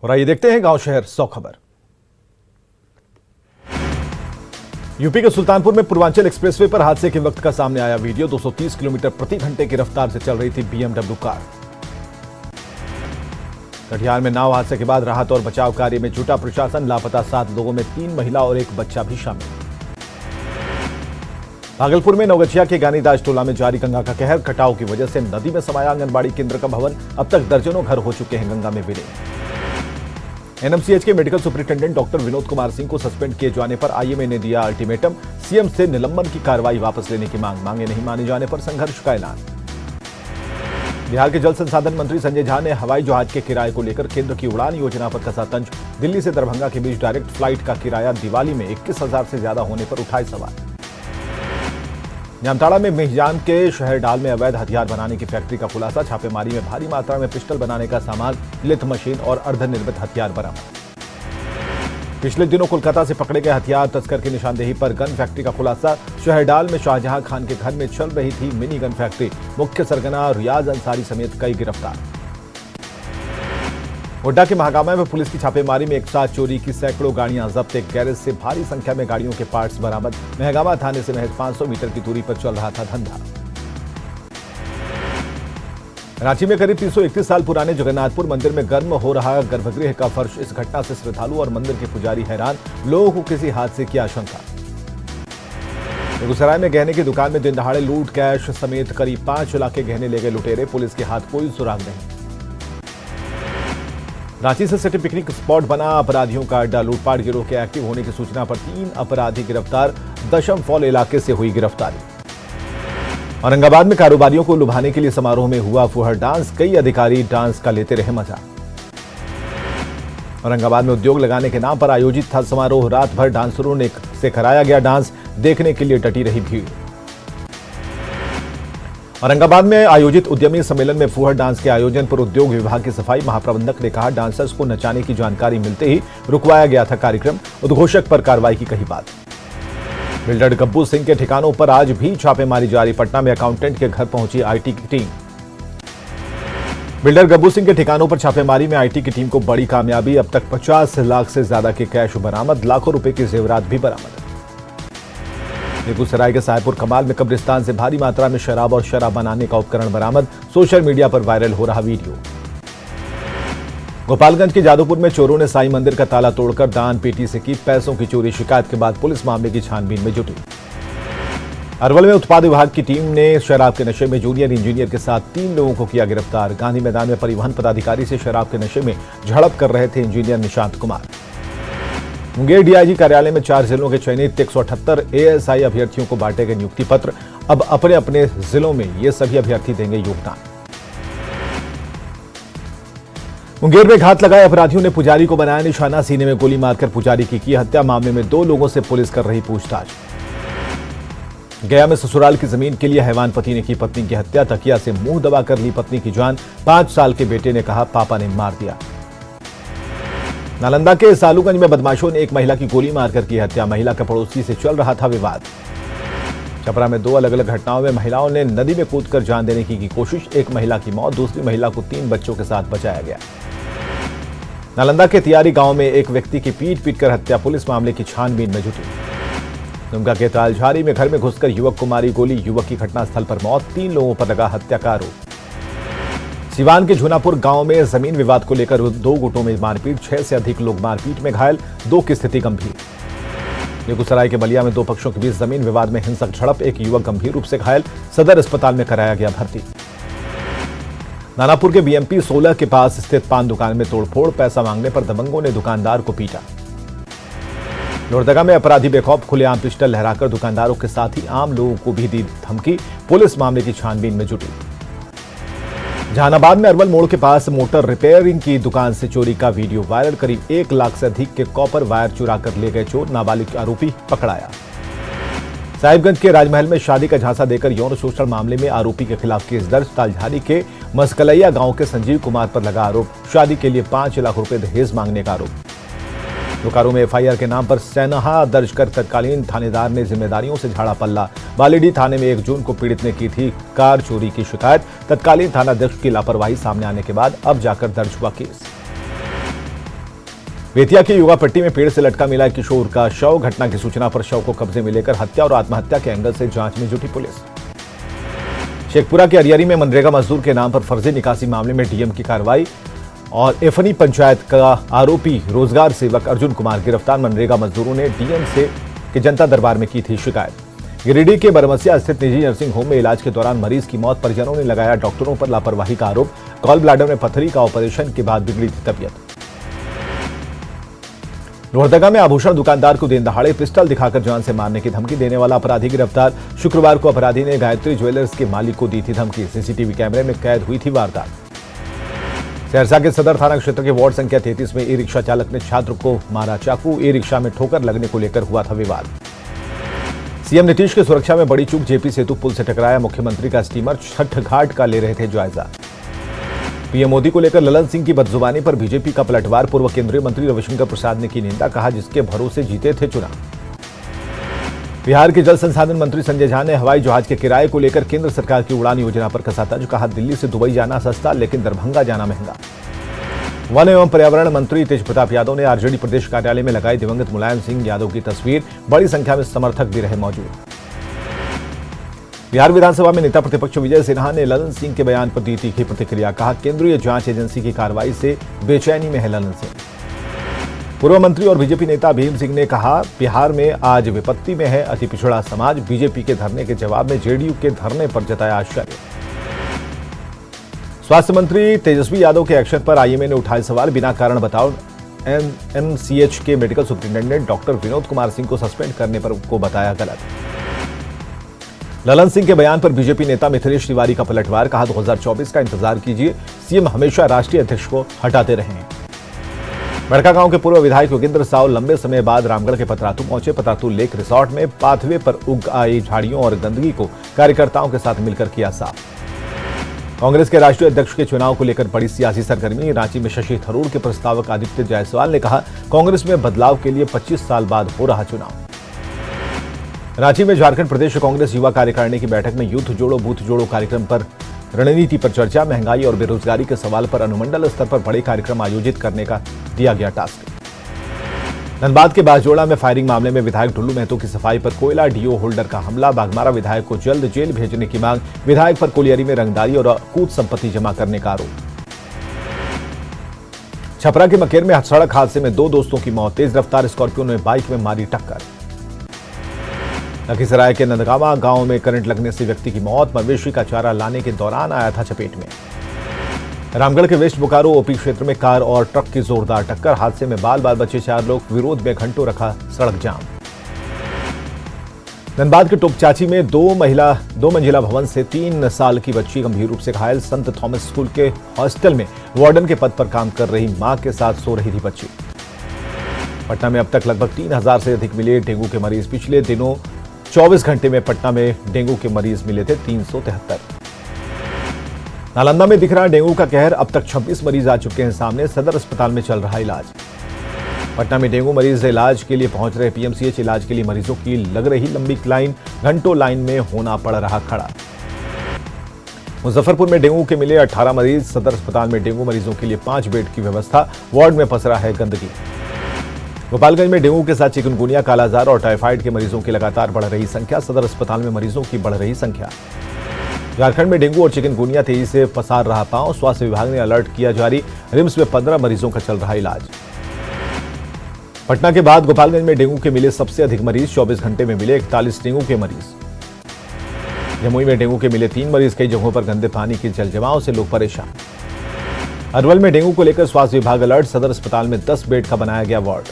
और आइए देखते हैं गांव शहर 100 खबर। यूपी के सुल्तानपुर में पूर्वांचल एक्सप्रेसवे पर हादसे के वक्त का सामने आया वीडियो। 230 किलोमीटर प्रति घंटे की रफ्तार से चल रही थी बीएमडब्ल्यू कार। कटिहार में नाव हादसे के बाद राहत और बचाव कार्य में जुटा प्रशासन। लापता 7 लोगों में 3 महिला और 1 बच्चा भी शामिल। भागलपुर में नवगछिया के गानीदास टोला में जारी गंगा का कहर। कटाव की वजह से नदी में समाया आंगनबाड़ी केंद्र का भवन। अब तक दर्जनों घर हो चुके हैं गंगा में विलीन। एनएमसीएच के medical superintendent doctor Vinod Kumar Singh को सस्पेंड किए जाने पर आईएमए ने दिया अल्टीमेटम। सीएम से निलंबन की कार्रवाई वापस लेने की मांगे नहीं माने जाने पर संघर्ष का ऐलान। बिहार के जल संसाधन मंत्री संजय झा ने हवाई जहाज के किराए को लेकर केंद्र की उड़ान योजना पर कसा तंज। दिल्ली से दरभंगा के बीच डायरेक्ट फ्लाइट का किराया दिवाली में 21,000 से ज्यादा होने पर उठाए सवाल। जामताड़ा में मेहजाम के शहरडाल में अवैध हथियार बनाने की फैक्ट्री का खुलासा। छापेमारी में भारी मात्रा में पिस्टल बनाने का सामान, लिथ मशीन और अर्धनिर्मित हथियार बरामद। पिछले दिनों कोलकाता से पकड़े गए हथियार तस्कर की निशानदेही पर गन फैक्ट्री का खुलासा। शहरडाल में शाहजहां खान के घर में चल रही थी मिनी गन फैक्ट्री। मुख्य सरगना रियाज अंसारी समेत कई गिरफ्तार। गोड्डा के महागामा में पुलिस की छापेमारी में एक साथ चोरी की सैकड़ों गाड़ियां जब्त। एक गैरेज से भारी संख्या में गाड़ियों के पार्ट्स बरामद। महागामा थाने से महज 500 मीटर की दूरी पर चल रहा था धंधा। रांची में करीब 331 साल पुराने जगन्नाथपुर मंदिर में गर्म हो रहा गर्भगृह का फर्श। इस घटना से श्रद्धालु और मंदिर के पुजारी हैरान। लोगों को किसी हादसे की आशंका। बेगूसराय में गहने की दुकान में दिन दहाड़े लूट, कैश समेत करीब 5 लाख के गहने ले गए लुटेरे। पुलिस के हाथ कोई सुराग नहीं। रांची से सिटी पिकनिक स्पॉट बना अपराधियों का अड्डा। लूटपाट गिरोह के एक्टिव होने की सूचना पर 3 अपराधी गिरफ्तार। दशम फॉल इलाके से हुई गिरफ्तारी। औरंगाबाद में कारोबारियों को लुभाने के लिए समारोह में हुआ फुहड़ डांस। कई अधिकारी डांस का लेते रहे मजा। औरंगाबाद में उद्योग लगाने के नाम पर आयोजित था समारोह। रात भर डांसरों ने से कराया गया डांस। देखने के लिए डटी रही भीड़। औरंगाबाद में आयोजित उद्यमी सम्मेलन में फुहड़ डांस के आयोजन पर उद्योग विभाग की सफाई महाप्रबंधक ने कहा, डांसर्स को नचाने की जानकारी मिलते ही रुकवाया गया था कार्यक्रम। उद्घोषक पर कार्रवाई की कही बात। बिल्डर गब्बू सिंह के ठिकानों पर आज भी छापेमारी जारी। पटना में अकाउंटेंट के घर पहुंची आईटी की टीम। बिल्डर गब्बू सिंह के ठिकानों पर छापेमारी में आईटी की टीम को बड़ी कामयाबी। अब तक 50 लाख से ज्यादा के कैश बरामद। लाखों रुपए के जेवरात भी बरामद। बेगूसराय के साहेबपुर कमाल में कब्रिस्तान से भारी मात्रा में शराब और शराब बनाने का उपकरण बरामद। सोशल मीडिया पर वायरल हो रहा वीडियो। गोपालगंज के जादूपुर में चोरों ने साईं मंदिर का ताला तोड़कर दान पेटी से की पैसों की चोरी। शिकायत के बाद पुलिस मामले की छानबीन में जुटी। अरवल में उत्पाद विभाग की टीम ने शराब के नशे में जूनियर इंजीनियर के साथ 3 लोगों को किया गिरफ्तार। गांधी मैदान में परिवहन पदाधिकारी से शराब के नशे में झड़प कर रहे थे इंजीनियर निशांत कुमार। मुंगेर डीआईजी कार्यालय में 4 जिलों के चयनित 178 एएसआई अभ्यर्थियों को बांटे गए नियुक्ति पत्र। अब अपने अपने जिलों में ये सभी अभ्यर्थी देंगे योगदान। मुंगेर में घात लगाए अपराधियों ने पुजारी को बनाया निशाना। सीने में गोली मारकर पुजारी की हत्या। मामले में 2 लोगों से पुलिस कर रही पूछताछ। गया में ससुराल की जमीन के लिए हैवान पति ने की पत्नी की हत्या। तकिया से मुंह दबाकर ली पत्नी की जान। 5 साल के बेटे ने कहा, पापा ने मार दिया। नालंदा के सालूगंज में बदमाशों ने एक महिला की गोली मारकर की हत्या। महिला के पड़ोसी से चल रहा था विवाद। छपरा में 2 अलग अलग घटनाओं में महिलाओं ने नदी में कूदकर जान देने की कोशिश। एक महिला की मौत, दूसरी महिला को 3 बच्चों के साथ बचाया गया। नालंदा के तियारी गांव में एक व्यक्ति की पीट कर हत्या। पुलिस मामले की छानबीन में जुटी। दुमका के तालझारी में घर में घुसकर युवक को मारी गोली। युवक की घटनास्थल पर मौत। 3 लोगों पर लगा हत्या का आरोप। सिवान के झूनापुर गांव में जमीन विवाद को लेकर 2 गुटों में मारपीट। 6 से अधिक लोग मारपीट में घायल। 2 की स्थिति गंभीर। बेगूसराय के बलिया में 2 पक्षों के बीच जमीन विवाद में हिंसक झड़प। एक युवक गंभीर रूप से घायल। सदर अस्पताल में कराया गया भर्ती। नानापुर के बीएमपी 16 के पास स्थित पान दुकान में तोड़फोड़। पैसा मांगने पर दबंगों ने दुकानदार को पीटा। लोहरदगा में अपराधी बेखौफ खुलेआम पिस्टल लहराकर दुकानदारों के साथ ही आम लोगों को भी दी धमकी। पुलिस मामले की छानबीन में जुटी। जहानाबाद में अरवल मोड़ के पास मोटर रिपेयरिंग की दुकान से चोरी का वीडियो वायरल। करीब 1 लाख से अधिक के कॉपर वायर चुरा कर ले गए चोर। नाबालिग आरोपी पकड़ाया। साहिबगंज के राजमहल में शादी का झांसा देकर यौन शोषण मामले में आरोपी के खिलाफ केस दर्ज। तालझारी के मस्कलैया गांव के संजीव कुमार पर लगा आरोप। शादी के लिए 5 लाख रुपए दहेज मांगने का आरोप। बोकारो में एफआईआर के नाम पर सैनहा दर्ज कर तत्कालीन थानेदार ने जिम्मेदारियों से झाड़ा पल्ला। बालीडीह थाने में 1 जून को पीड़ित ने की थी कार चोरी की शिकायत। तत्कालीन थानाध्यक्ष की लापरवाही सामने आने के बाद अब जाकर दर्ज हुआ केस। बेतिया की युवा पट्टी में पेड़ से लटका मिला किशोर का शव। घटना की सूचना पर शव को कब्जे में लेकर हत्या और आत्महत्या के एंगल से जांच में जुटी पुलिस। शेखपुरा के अरियरी में मनरेगा मजदूर के नाम पर फर्जी निकासी मामले में डीएम की कार्रवाई और एफनी पंचायत का आरोपी रोजगार सेवक अर्जुन कुमार गिरफ्तार। मनरेगा मजदूरों ने डीएम से के जनता दरबार में की थी शिकायत। गिरिडीह के बरमसिया स्थित निजी नर्सिंग होम में इलाज के दौरान मरीज की मौत, परिजनों ने लगाया डॉक्टरों पर लापरवाही का आरोप। गॉल ब्लैडर में पथरी का ऑपरेशन के बाद बिगड़ी थी तबीयत। लोहरदगा में आभूषण दुकानदार को दिन दहाड़े पिस्टल दिखाकर जान से मारने की धमकी देने वाला अपराधी गिरफ्तार। शुक्रवार को अपराधी ने गायत्री ज्वेलर्स के मालिक को दी थी धमकी। सीसीटीवी कैमरे में कैद हुई थी वारदात। सहरसा के सदर थाना क्षेत्र के वार्ड संख्या 33 में ई रिक्शा चालक ने छात्र को मारा चाकू। ई रिक्शा में ठोकर लगने को लेकर हुआ था विवाद। सीएम नीतीश की सुरक्षा में बड़ी चूक, जेपी सेतु पुल से टकराया मुख्यमंत्री का स्टीमर। छठ घाट का ले रहे थे जायजा। पीएम मोदी को लेकर ललन सिंह की बदजुबानी पर बीजेपी का पलटवार। पूर्व केंद्रीय मंत्री रविशंकर प्रसाद ने की निंदा, कहा जिसके भरोसे जीते थे चुनाव। बिहार के जल संसाधन मंत्री संजय झा ने हवाई जहाज के किराए को लेकर केंद्र सरकार की उड़ान योजना पर कसा तंज। कहा दिल्ली से दुबई जाना सस्ता, लेकिन दरभंगा जाना महंगा। वन एवं पर्यावरण मंत्री तेज प्रताप यादव ने आरजेडी प्रदेश कार्यालय में लगाई दिवंगत मुलायम सिंह यादव की तस्वीर। बड़ी संख्या में समर्थक भी रहे मौजूद। बिहार विधानसभा में नेता प्रतिपक्ष विजय सिन्हा ने ललन सिंह के बयान पर दी तीखी प्रतिक्रिया। कहा केंद्रीय जांच एजेंसी की कार्रवाई से बेचैनी में है ललन सिंह। पूर्व मंत्री और बीजेपी नेता भीम सिंह ने कहा बिहार में आज विपत्ति में है अति पिछड़ा समाज। बीजेपी के धरने के जवाब में जेडीयू के धरने पर जताया आश्चर्य। स्वास्थ्य मंत्री तेजस्वी यादव के एक्शन पर आईएमए ने उठाए सवाल। बिना कारण बताओ एमसीएच के medical superintendent doctor Vinod Kumar Singh को सस्पेंड करने पर को बताया गलत। ललन सिंह के बयान पर बीजेपी नेता मिथिलेश तिवारी का पलटवार। कहा 2024 का इंतजार कीजिए, सीएम हमेशा राष्ट्रीय अध्यक्ष को हटाते रहे हैं। बड़कागांव के पूर्व विधायक योगेंद्र साव लंबे समय बाद रामगढ़ के पतरातू पहुंचे। पतरातू लेक रिसोर्ट में पाथवे पर उग आई झाड़ियों और गंदगी को कार्यकर्ताओं के साथ मिलकर किया साफ। कांग्रेस के राष्ट्रीय अध्यक्ष के चुनाव को लेकर बड़ी सियासी सरगर्मी। रांची में शशि थरूर के प्रस्तावक आदित्य जायसवाल ने कहा कांग्रेस में बदलाव के लिए 25 साल बाद हो रहा चुनाव। रांची में झारखंड प्रदेश कांग्रेस युवा कार्यकारिणी की बैठक में यूथ जोड़ो बूथ जोड़ो कार्यक्रम पर रणनीति पर चर्चा। महंगाई और बेरोजगारी के सवाल पर अनुमंडल स्तर पर बड़े कार्यक्रम आयोजित करने का दिया गया टास्क। धनबाद के बाजोड़ा में फायरिंग मामले में विधायक ढुल्लू महतो की सफाई पर कोयला डीओ होल्डर का हमला। बाघमारा विधायक को जल्द जेल भेजने की मांग। विधायक पर कोलियरी में रंगदारी और अकूत संपत्ति जमा करने का आरोप। छपरा के मकेर में सड़क हादसे में 2 दोस्तों की मौत। तेज रफ्तार स्कॉर्पियो ने बाइक में मारी टक्कर। लखीसराय के नंदगावा गांव में करंट लगने से व्यक्ति की मौत। मवेशी का चारा लाने के दौरान आया था चपेट में। रामगढ़ के वेस्ट बोकारो ओपी क्षेत्र में कार और ट्रक की जोरदार टक्कर। हादसे में बाल बाल बचे 4 लोग। विरोध में घंटों रखा सड़क जाम। धनबाद के टोपचाची में 2 मंजिला भवन से 3 साल की बच्ची गंभीर रूप से घायल। संत थॉमस स्कूल के हॉस्टल में वार्डन के पद पर काम कर रही मां के साथ सो रही थी बच्ची। पटना में अब तक लगभग 3000 से अधिक मिले डेंगू के मरीज। पिछले दिनों 24 घंटे में पटना में डेंगू के मरीज मिले थे 373। नालंदा में दिख रहा डेंगू का कहर। अब तक 26 मरीज आ चुके हैं सामने। सदर अस्पताल में चल रहा इलाज। पटना में डेंगू मरीज इलाज के लिए पहुंच रहे पीएमसीएच। इलाज के लिए मरीजों की लग रही लंबी लाइन। घंटों लाइन में होना पड़ रहा खड़ा। मुजफ्फरपुर में डेंगू के मिले 18 मरीज। सदर अस्पताल में डेंगू मरीजों के लिए 5 बेड की व्यवस्था। वार्ड में पसरा है गंदगी। गोपालगंज में डेंगू के साथ चिकनगुनिया, कालाजार और टाइफाइड के मरीजों की लगातार बढ़ रही संख्या। सदर अस्पताल में मरीजों की बढ़ रही संख्या। झारखंड में डेंगू और चिकनगुनिया तेजी से पसार रहा पांव। स्वास्थ्य विभाग ने अलर्ट किया जारी। रिम्स में 15 मरीजों का चल रहा इलाज। पटना के बाद गोपालगंज में डेंगू के मिले सबसे अधिक मरीज। 24 घंटे में मिले 41 डेंगू के मरीज। जमुई में डेंगू के मिले 3 मरीज। कई जगहों पर गंदे पानी के जल जमाव से लोग परेशान। अरवल में डेंगू को लेकर स्वास्थ्य विभाग अलर्ट। सदर अस्पताल में 10 बेड का बनाया गया वार्ड।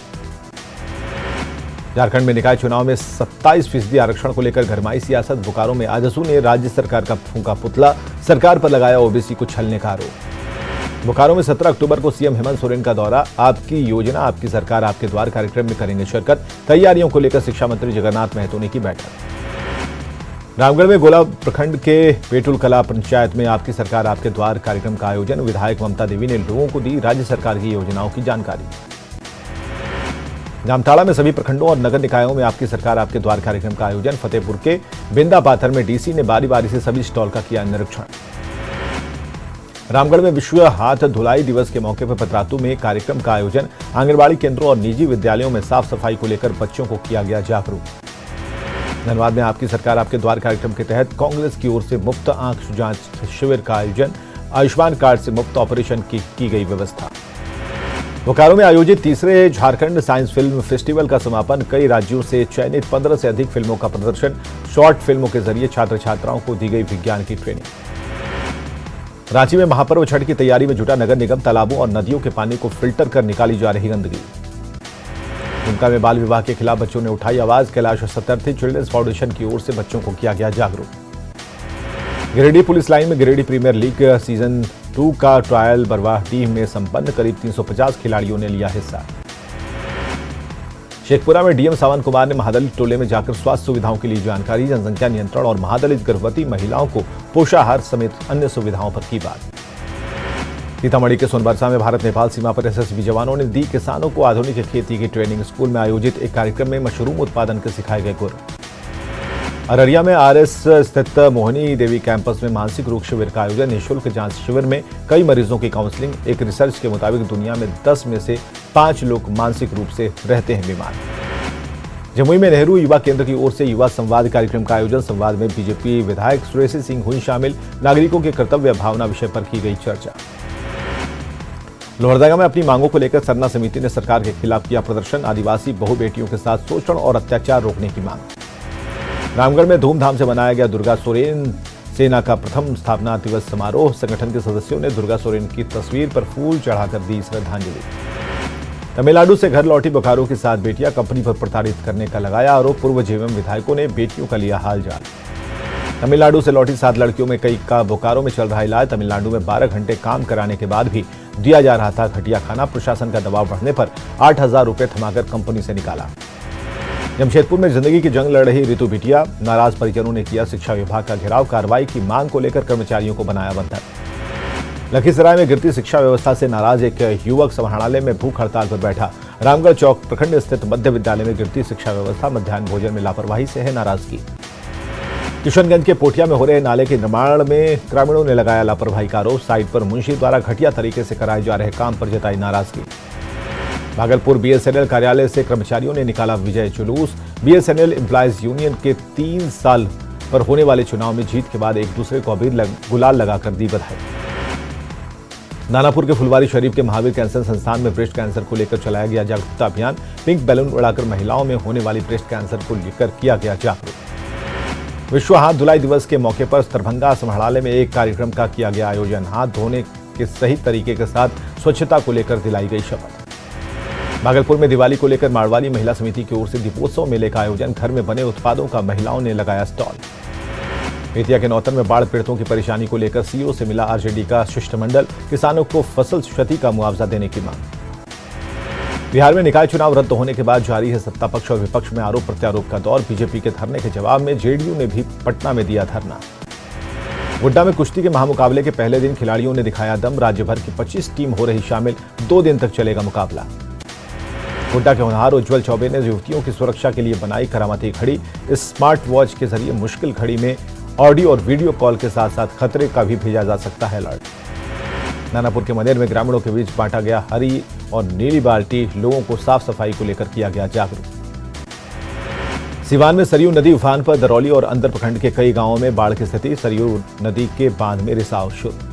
झारखंड में निकाय चुनाव में 27% आरक्षण को लेकर गरमाई सियासत। बोकारो में आजसू ने राज्य सरकार का फूंका पुतला। सरकार पर लगाया ओबीसी को छलने का आरोप। बोकारो में 17 अक्टूबर को सीएम हेमंत सोरेन का दौरा। आपकी योजना आपकी सरकार आपके द्वार कार्यक्रम में करेंगे शिरकत। तैयारियों को लेकर शिक्षा मंत्री जगन्नाथ महतो ने की बैठक। रामगढ़ में गोला प्रखंड के पेटुल कला पंचायत में आपकी सरकार आपके द्वार कार्यक्रम का आयोजन। विधायक ममता देवी ने लोगों को दी राज्य सरकार की योजनाओं की जानकारी। जामताड़ा में सभी प्रखंडों और नगर निकायों में आपकी सरकार आपके द्वार कार्यक्रम का आयोजन। फतेहपुर के बिंदा पाथर में डीसी ने बारी बारी से सभी स्टॉल का किया निरीक्षण। रामगढ़ में विश्व हाथ धुलाई दिवस के मौके पर पतरातू में कार्यक्रम का आयोजन। आंगनबाड़ी केंद्रों और निजी विद्यालयों में साफ सफाई को लेकर बच्चों को किया गया जागरूक। धनबाद में आपकी सरकार आपके द्वार कार्यक्रम के तहत कांग्रेस की ओर से मुफ्त आंख जांच शिविर का आयोजन। आयुष्मान कार्ड से मुफ्त ऑपरेशन की गई व्यवस्था। बोकारो में आयोजित तीसरे झारखंड साइंस फिल्म फेस्टिवल का समापन। कई राज्यों से चयनित 15 से अधिक फिल्मों का प्रदर्शन। शॉर्ट फिल्मों के जरिए छात्र छात्राओं को दी गई विज्ञान की ट्रेनिंग। रांची में महापर्व छठ की तैयारी में जुटा नगर निगम। तालाबों और नदियों के पानी को फिल्टर कर निकाली जा रही गंदगी। दुमका में बाल विवाह के खिलाफ बच्चों ने उठाई आवाज। कैलाश सतर्थी चिल्ड्रंस फाउंडेशन की ओर से बच्चों को किया गया जागरूक। गिरिडीह पुलिस लाइन में गिरिडीह प्रीमियर लीग सीजन 2 का ट्रायल बरवाह टीम में संपन्न। करीब 350 खिलाड़ियों ने लिया हिस्सा। शेखपुरा में डीएम सावन कुमार ने महादलित टोले में जाकर स्वास्थ्य सुविधाओं के लिए जानकारी। जनसंख्या नियंत्रण और महादलित गर्भवती महिलाओं को पोषाहार समेत अन्य सुविधाओं पर की बात। सीतामढ़ी के सोनबरसा में भारत नेपाल सीमा पर एसएसबी जवानों ने दी किसानों को आधुनिक खेती की ट्रेनिंग। स्कूल में आयोजित एक कार्यक्रम में मशरूम उत्पादन के सिखाए गए गुर। अररिया में आरएस स्थित मोहिनी देवी कैंपस में मानसिक रोग शिविर का आयोजन। निःशुल्क जांच शिविर में कई मरीजों की काउंसलिंग। एक रिसर्च के मुताबिक दुनिया में 10 में से 5 लोग मानसिक रूप से रहते हैं बीमार। जमुई में नेहरू युवा केंद्र की ओर से युवा संवाद कार्यक्रम का आयोजन। संवाद में बीजेपी विधायक सुरेश सिंह हुई शामिल। नागरिकों के कर्तव्य भावना विषय पर की गई चर्चा। लोहरदगा में अपनी मांगों को लेकर सरना समिति ने सरकार के खिलाफ किया प्रदर्शन। आदिवासी बहु बेटियों के साथ शोषण और अत्याचार रोकने की मांग। रामगढ़ में धूमधाम से मनाया गया दुर्गा सोरेन सेना का प्रथम स्थापना दिवस समारोह। संगठन के सदस्यों ने दुर्गा सोरेन की तस्वीर पर फूल चढ़ाकर दी श्रद्धांजलि। तमिलनाडु से घर लौटी बोकारो की 7 बेटियां। कंपनी पर प्रताड़ित करने का लगाया आरोप। पूर्व जेएमएम विधायकों ने बेटियों का लिया हालचाल। तमिलनाडु से लौटी 7 लड़कियों में कई का बोकारो में चल रहा इलाज। तमिलनाडु में 12 घंटे काम कराने के बाद भी दिया जा रहा था घटिया खाना। प्रशासन का दबाव बढ़ने पर 8,000 रुपए थमाकर कंपनी से निकाला। जमशेदपुर में जिंदगी की जंग लड़ रही ऋतु बिटिया। नाराज परिजनों ने किया शिक्षा विभाग का घेराव। कार्रवाई की मांग को लेकर कर्मचारियों को बनाया बंधक। लखीसराय में गिरती शिक्षा व्यवस्था से नाराज एक युवक समाहरणालय में भूख हड़ताल पर बैठा। रामगढ़ चौक प्रखंड स्थित मध्य विद्यालय में गिरती शिक्षा व्यवस्था। मध्याह्न भोजन में लापरवाही से है नाराजगी। किशनगंज के पोठिया में हो रहे नाले के निर्माण में ग्रामीणों ने लगाया लापरवाही का आरोप। साइट पर मुंशी द्वारा घटिया तरीके से कराए जा रहे काम पर जताई नाराजगी। भागलपुर बीएसएनएल कार्यालय से कर्मचारियों ने निकाला विजय जुलूस। बीएसएनएल एम्प्लॉयज यूनियन के 3 साल पर होने वाले चुनाव में जीत के बाद एक दूसरे को अबीर गुलाल लगाकर दी बधाई। दानापुर के फुलवारी शरीफ के महावीर कैंसर संस्थान में ब्रेस्ट कैंसर को लेकर चलाया गया जागरूकता अभियान। पिंक बैलून उड़ाकर महिलाओं में होने वाली ब्रेस्ट कैंसर को लेकर किया गया जागरूक। विश्व हाथ धुलाई दिवस के मौके पर दरभंगा समाहरणालय में एक कार्यक्रम का किया गया आयोजन। हाथ धोने के सही तरीके के साथ स्वच्छता को लेकर दिलाई गई शपथ। भागलपुर में दिवाली को लेकर मारवाड़ी महिला समिति की ओर से दीपोत्सव मेले का आयोजन। घर में बने उत्पादों का महिलाओं ने लगाया स्टॉल। बेतिया के नौतन में बाढ़ पीड़ितों की परेशानी को लेकर सीओ से मिला आरजेडी का शिष्टमंडल। किसानों को फसल क्षति का मुआवजा देने की मांग। बिहार में निकाय चुनाव रद्द होने के बाद जारी है सत्ता पक्ष और विपक्ष में आरोप प्रत्यारोप का दौर। बीजेपी के धरने के जवाब में जेडीयू ने भी पटना में दिया धरना। गोड्डा में कुश्ती के महामुकाबले के पहले दिन खिलाड़ियों ने दिखाया दम। राज्य भर की 25 टीम हो रही शामिल। 2 दिन तक चलेगा मुकाबला। गोड्डा के होनहार उज्जवल चौबे ने युवतियों की सुरक्षा के लिए बनाई करामाती घड़ी। इस स्मार्ट वॉच के जरिए मुश्किल घड़ी में ऑडियो और वीडियो कॉल के साथ साथ खतरे का भी भेजा जा सकता है अलर्ट। नानापुर के मनेर में ग्रामीणों के बीच बांटा गया हरी और नीली बाल्टी। लोगों को साफ सफाई को लेकर किया गया जागरूक। सिवान में सरयू नदी उफान पर। दरौली और अंदर प्रखंड के कई गांवों में बाढ़ की स्थिति। सरयू नदी के बांध में रिसाव शुरू।